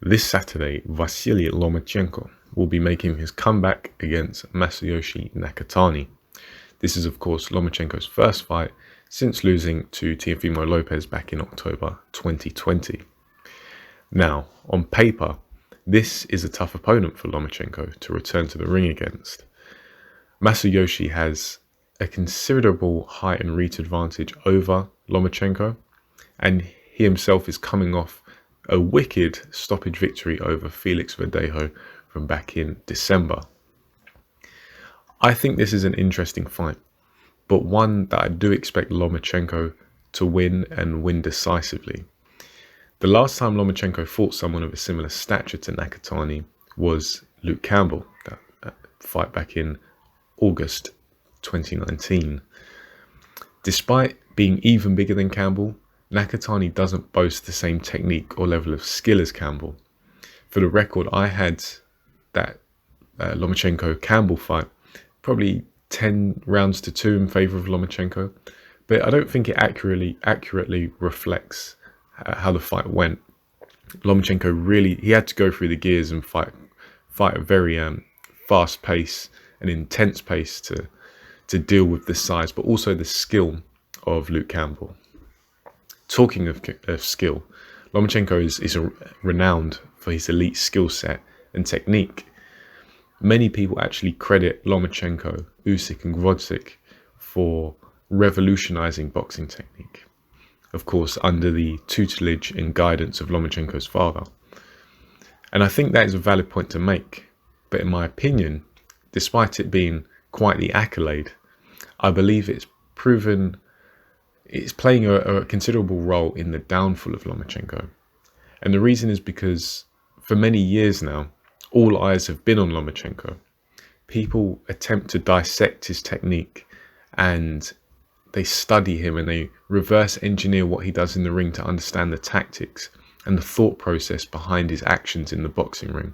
This Saturday, Vasiliy Lomachenko will be making his comeback against Masayoshi Nakatani. This is, of course, Lomachenko's first fight since losing to Teofimo Lopez back in October 2020. Now, on paper, this is a tough opponent for Lomachenko to return to the ring against. Masayoshi has a considerable height and reach advantage over Lomachenko, and he himself is coming off a wicked stoppage victory over Felix Verdejo from back in December. I think this is an interesting fight, but one that I do expect Lomachenko to win and win decisively. The last time Lomachenko fought someone of a similar stature to Nakatani was Luke Campbell, that fight back in August 2019. Despite being even bigger than Campbell, Nakatani doesn't boast the same technique or level of skill as Campbell. For the record, I had that Lomachenko-Campbell fight probably 10 rounds to 2 in favour of Lomachenko, but I don't think it accurately reflects how the fight went. Lomachenko really, he had to go through the gears and fight a very fast pace, an intense pace to deal with the size, but also the skill of Luke Campbell. Talking of skill, Lomachenko is renowned for his elite skill set and technique. Many people actually credit Lomachenko, Usyk and Gvozdyk for revolutionizing boxing technique. Of course, under the tutelage and guidance of Lomachenko's father. And I think that is a valid point to make. But in my opinion, despite it being quite the accolade, I believe it's playing a considerable role in the downfall of Lomachenko. And the reason is because for many years now, all eyes have been on Lomachenko. People attempt to dissect his technique and they study him and they reverse engineer what he does in the ring to understand the tactics and the thought process behind his actions in the boxing ring.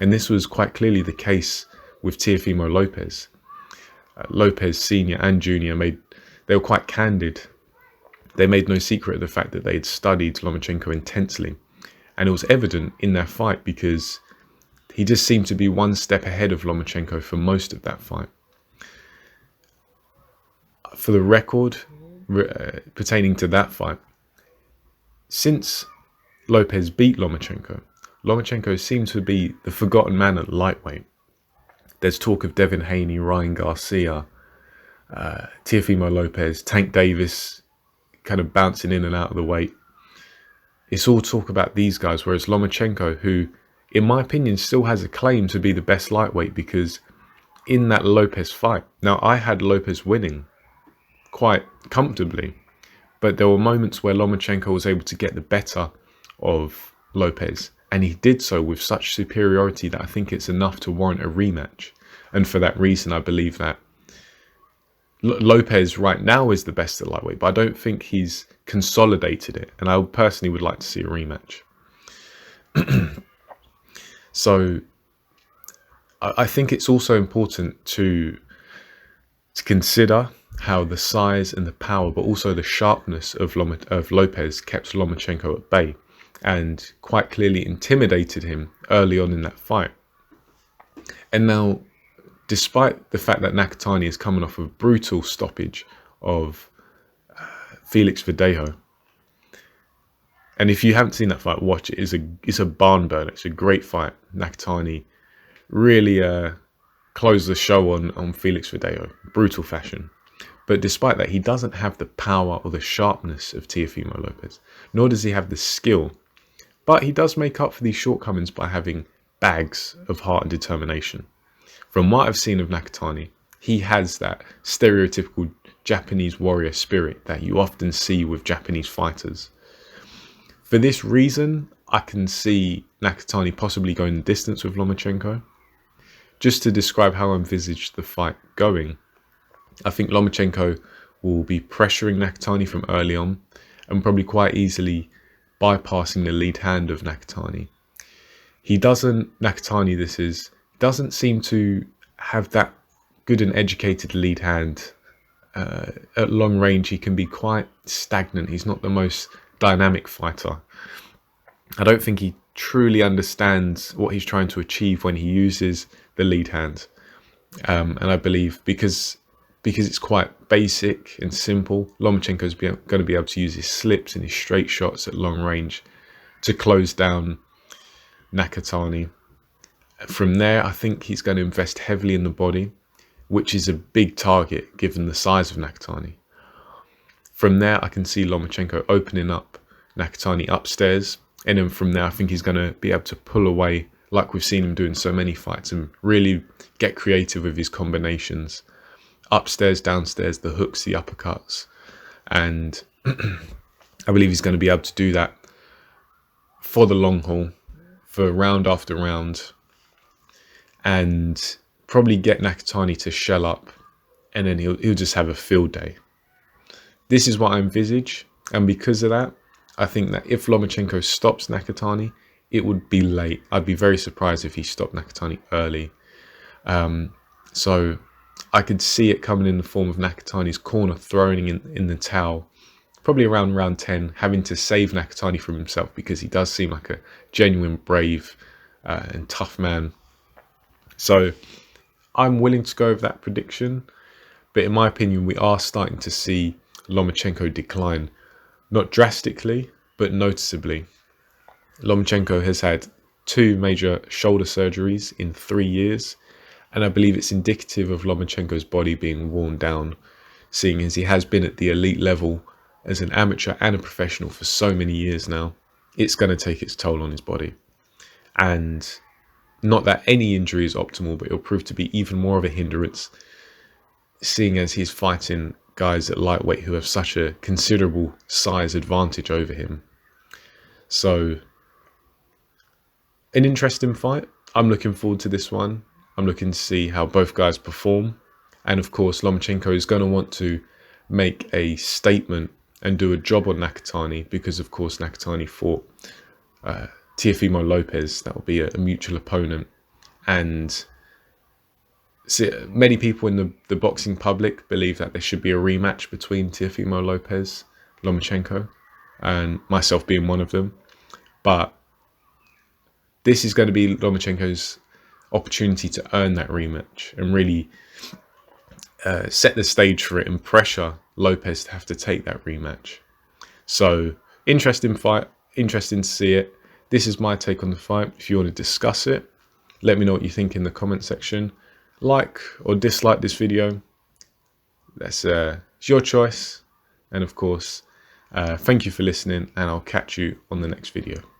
And this was quite clearly the case with Teofimo Lopez. Lopez Sr. and Jr. they were quite candid. They made no secret of the fact that they had studied Lomachenko intensely. And it was evident in their fight because he just seemed to be one step ahead of Lomachenko for most of that fight. For the record, pertaining to that fight, since Lopez beat Lomachenko, Lomachenko seemed to be the forgotten man at lightweight. There's talk of Devin Haney, Ryan Garcia, Teofimo Lopez, Tank Davis kind of bouncing in and out of the weight. It's all talk about these guys, whereas Lomachenko, who in my opinion still has a claim to be the best lightweight, because in that Lopez fight, now I had Lopez winning quite comfortably, but there were moments where Lomachenko was able to get the better of Lopez, and he did so with such superiority that I think it's enough to warrant a rematch. And for that reason, I believe that Lopez right now is the best at lightweight, but I don't think he's consolidated it, and I personally would like to see a rematch. So I think it's also important to consider how the size and the power, but also the sharpness of Lopez kept Lomachenko at bay and quite clearly intimidated him early on in that fight. And now, despite the fact that Nakatani is coming off a brutal stoppage of Felix Verdejo, and if you haven't seen that fight, watch it. It's a barn burner. It's a great fight. Nakatani really closed the show on Felix Verdejo, brutal fashion. But despite that, he doesn't have the power or the sharpness of Teofimo Lopez, nor does he have the skill. But he does make up for these shortcomings by having bags of heart and determination. From what I've seen of Nakatani, he has that stereotypical Japanese warrior spirit that you often see with Japanese fighters. For this reason, I can see Nakatani possibly going the distance with Lomachenko. Just to describe how I envisage the fight going, I think Lomachenko will be pressuring Nakatani from early on and probably quite easily bypassing the lead hand of Nakatani. Nakatani doesn't seem to have that good and educated lead hand. At long range, he can be quite stagnant. He's not the most dynamic fighter. I don't think he truly understands what he's trying to achieve when he uses the lead hand. And I believe because it's quite basic and simple, Lomachenko's going to be able to use his slips and his straight shots at long range to close down Nakatani. From there, I think he's going to invest heavily in the body, which is a big target given the size of Nakatani. From there, I can see Lomachenko opening up Nakatani upstairs. And then from there, I think he's going to be able to pull away like we've seen him do in so many fights and really get creative with his combinations. Upstairs, downstairs, the hooks, the uppercuts. And I believe he's going to be able to do that for the long haul, for round after round. And probably get Nakatani to shell up. And then he'll just have a field day. This is what I envisage. And because of that, I think that if Lomachenko stops Nakatani, it would be late. I'd be very surprised if he stopped Nakatani early. So I could see it coming in the form of Nakatani's corner throwing in the towel, probably around round 10, having to save Nakatani from himself because he does seem like a genuine brave and tough man. So I'm willing to go with that prediction. But in my opinion, we are starting to see Lomachenko decline. Not drastically, but noticeably. Lomachenko has had 2 major shoulder surgeries in 3 years, and I believe it's indicative of Lomachenko's body being worn down, seeing as he has been at the elite level as an amateur and a professional for so many years now. It's going to take its toll on his body. And not that any injury is optimal, but it'll prove to be even more of a hindrance, seeing as he's fighting guys at lightweight who have such a considerable size advantage over him. So, an interesting fight. I'm looking forward to this one. I'm looking to see how both guys perform. And of course, Lomachenko is going to want to make a statement and do a job on Nakatani because, of course, Nakatani fought Teofimo Lopez. That will be a mutual opponent. And many people in the boxing public believe that there should be a rematch between Teofimo Lopez, Lomachenko, and myself being one of them. But this is going to be Lomachenko's opportunity to earn that rematch and really set the stage for it and pressure Lopez to have to take that rematch. So, interesting fight, interesting to see it. This is my take on the fight. If you want to discuss it, let me know what you think in the comment section. Like or dislike this video. That's it's your choice. And of course, thank you for listening, and I'll catch you on the next video.